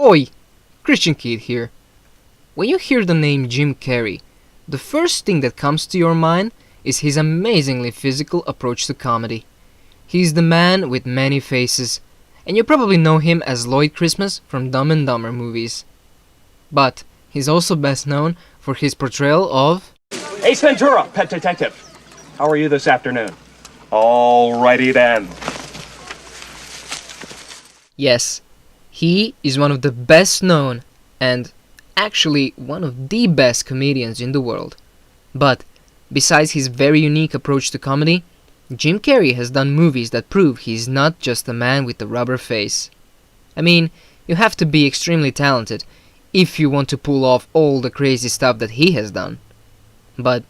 Oi! Christian Kid here. When you hear the name Jim Carrey, the first thing that comes to your mind is his amazingly physical approach to comedy. He's the man with many faces, and you probably know him as Lloyd Christmas from Dumb and Dumber movies. But he's also best known for his portrayal of Ace Ventura, Pet Detective. How are you this afternoon? Alrighty then. Yes, he is one of the best known and actually one of the best comedians in the world. But besides his very unique approach to comedy, Jim Carrey has done movies that prove he's not just a man with a rubber face. I mean, you have to be extremely talented if you want to pull off all the crazy stuff that he has done. But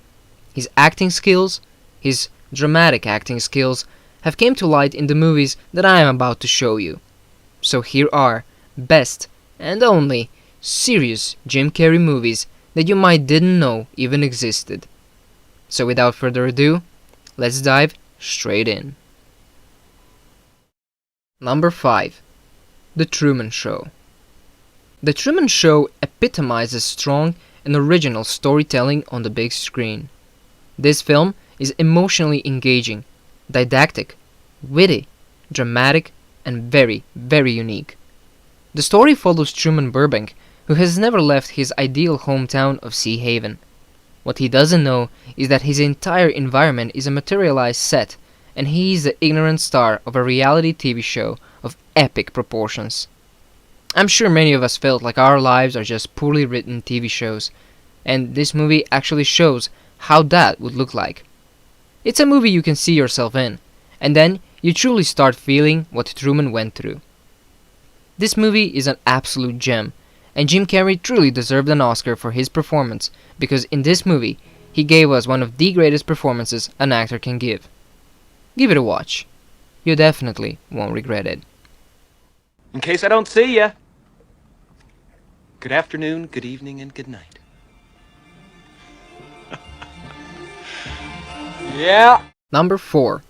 his acting skills, his dramatic acting skills, have came to light in the movies that I am about to show you. So here are best and only serious Jim Carrey movies that you might didn't know even existed. So without further ado, let's dive straight in. Number 5. The Truman Show. The Truman Show epitomizes strong and original storytelling on the big screen. This film is emotionally engaging, didactic, witty, dramatic, and very, very unique. The story follows Truman Burbank, who has never left his ideal hometown of Sea Haven. What he doesn't know is that his entire environment is a materialized set, and he is the ignorant star of a reality TV show of epic proportions. I'm sure many of us felt like our lives are just poorly written TV shows, and this movie actually shows how that would look like. It's a movie you can see yourself in, and then you truly start feeling what Truman went through. This movie is an absolute gem, and Jim Carrey truly deserved an Oscar for his performance, because in this movie, he gave us one of the greatest performances an actor can give. Give it a watch. You definitely won't regret it. In case I don't see ya, good afternoon, good evening, and good night. Yeah. Number 4.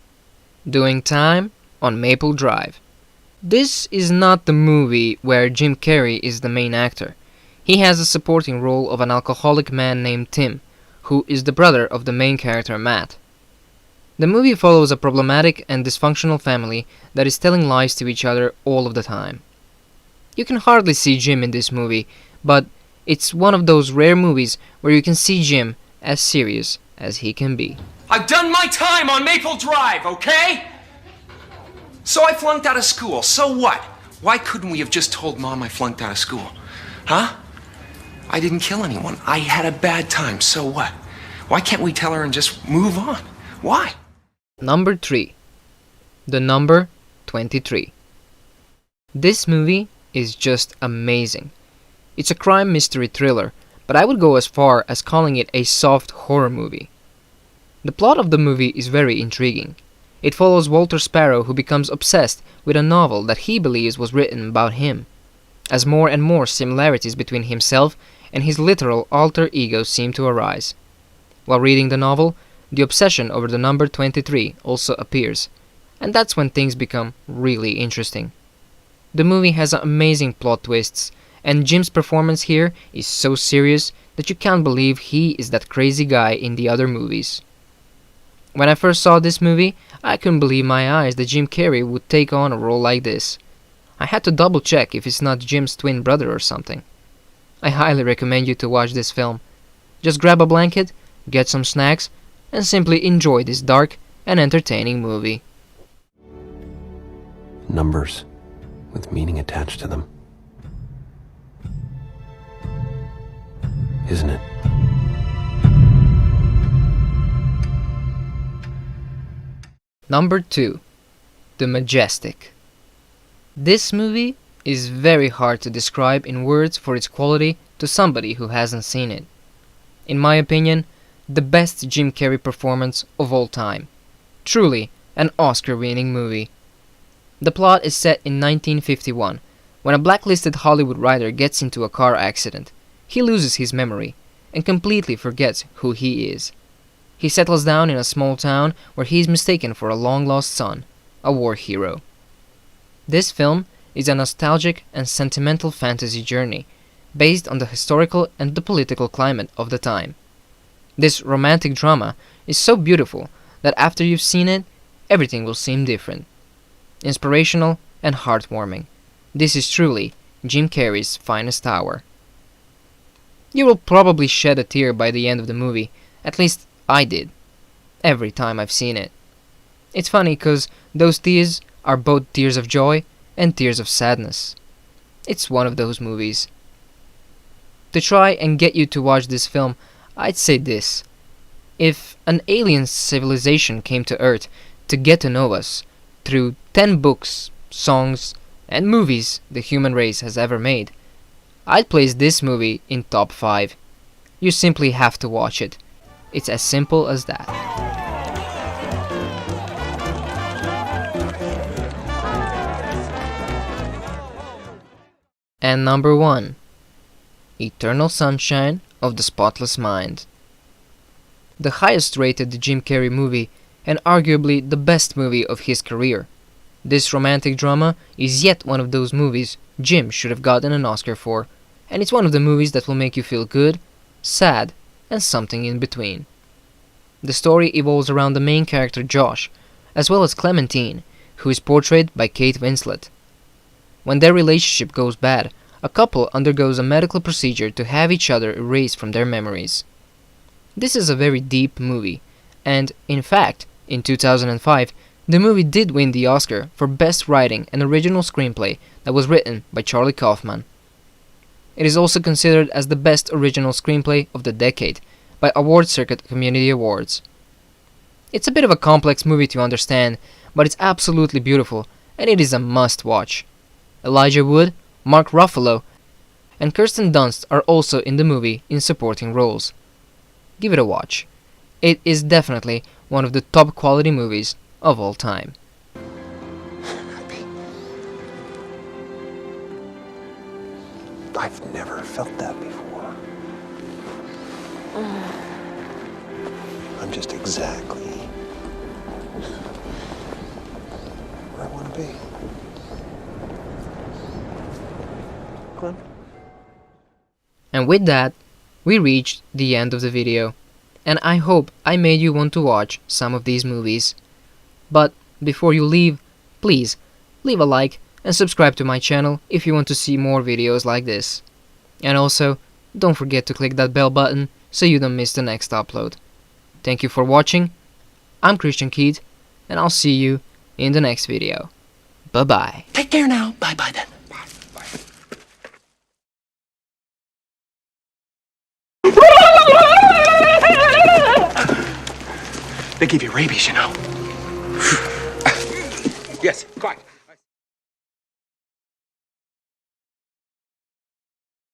Doing Time on Maple Drive. This is not the movie where Jim Carrey is the main actor. He has a supporting role of an alcoholic man named Tim, who is the brother of the main character Matt. The movie follows a problematic and dysfunctional family that is telling lies to each other all of the time. You can hardly see Jim in this movie, but it's one of those rare movies where you can see Jim as serious as he can be. I've done my time on Maple Drive, okay? So I flunked out of school. So what? Why couldn't we have just told Mom I flunked out of school? Huh? I didn't kill anyone. I had a bad time. So what? Why can't we tell her and just move on? Why? Number 3. The Number 23. This movie is just amazing. It's a crime mystery thriller, but I would go as far as calling it a soft horror movie. The plot of the movie is very intriguing. It follows Walter Sparrow, who becomes obsessed with a novel that he believes was written about him, as more and more similarities between himself and his literal alter ego seem to arise. While reading the novel, the obsession over the number 23 also appears, and that's when things become really interesting. The movie has amazing plot twists, and Jim's performance here is so serious that you can't believe he is that crazy guy in the other movies. When I first saw this movie, I couldn't believe my eyes that Jim Carrey would take on a role like this. I had to double check if it's not Jim's twin brother or something. I highly recommend you to watch this film. Just grab a blanket, get some snacks, and simply enjoy this dark and entertaining movie. Numbers with meaning attached to them. Isn't it? Number 2. The Majestic. This movie is very hard to describe in words for its quality to somebody who hasn't seen it. In my opinion, the best Jim Carrey performance of all time. Truly an Oscar-winning movie. The plot is set in 1951, when a blacklisted Hollywood writer gets into a car accident. He loses his memory and completely forgets who he is. He settles down in a small town where he is mistaken for a long-lost son, a war hero. This film is a nostalgic and sentimental fantasy journey based on the historical and the political climate of the time. This romantic drama is so beautiful that after you've seen it, everything will seem different. Inspirational and heartwarming. This is truly Jim Carrey's finest hour. You will probably shed a tear by the end of the movie, at least I did, every time I've seen it. It's funny cause those tears are both tears of joy and tears of sadness. It's one of those movies. To try and get you to watch this film, I'd say this. If an alien civilization came to Earth to get to know us through 10 books, songs, and movies the human race has ever made, I'd place this movie in top 5. You simply have to watch it. It's as simple as that. And number 1. Eternal Sunshine of the Spotless Mind. The highest rated Jim Carrey movie and arguably the best movie of his career. This romantic drama is yet one of those movies Jim should have gotten an Oscar for, and it's one of the movies that will make you feel good, sad, and something in between. The story evolves around the main character Josh, as well as Clementine, who is portrayed by Kate Winslet. When their relationship goes bad, a couple undergoes a medical procedure to have each other erased from their memories. This is a very deep movie, and, in fact, in 2005, the movie did win the Oscar for Best Writing and Original Screenplay that was written by Charlie Kaufman. It is also considered as the best original screenplay of the decade by Award Circuit Community Awards. It's a bit of a complex movie to understand, but it's absolutely beautiful, and it is a must-watch. Elijah Wood, Mark Ruffalo, and Kirsten Dunst are also in the movie in supporting roles. Give it a watch. It is definitely one of the top quality movies of all time. I've never felt that before. I'm just exactly where I want to be. Glenn? And with that, we reached the end of the video, and I hope I made you want to watch some of these movies. But before you leave, please leave a like and subscribe to my channel if you want to see more videos like this. And also, don't forget to click that bell button so you don't miss the next upload. Thank you for watching. I'm Christian Keith, and I'll see you in the next video. Bye bye. Take care now. Bye-bye then. They give you rabies, you know. Yes, quiet.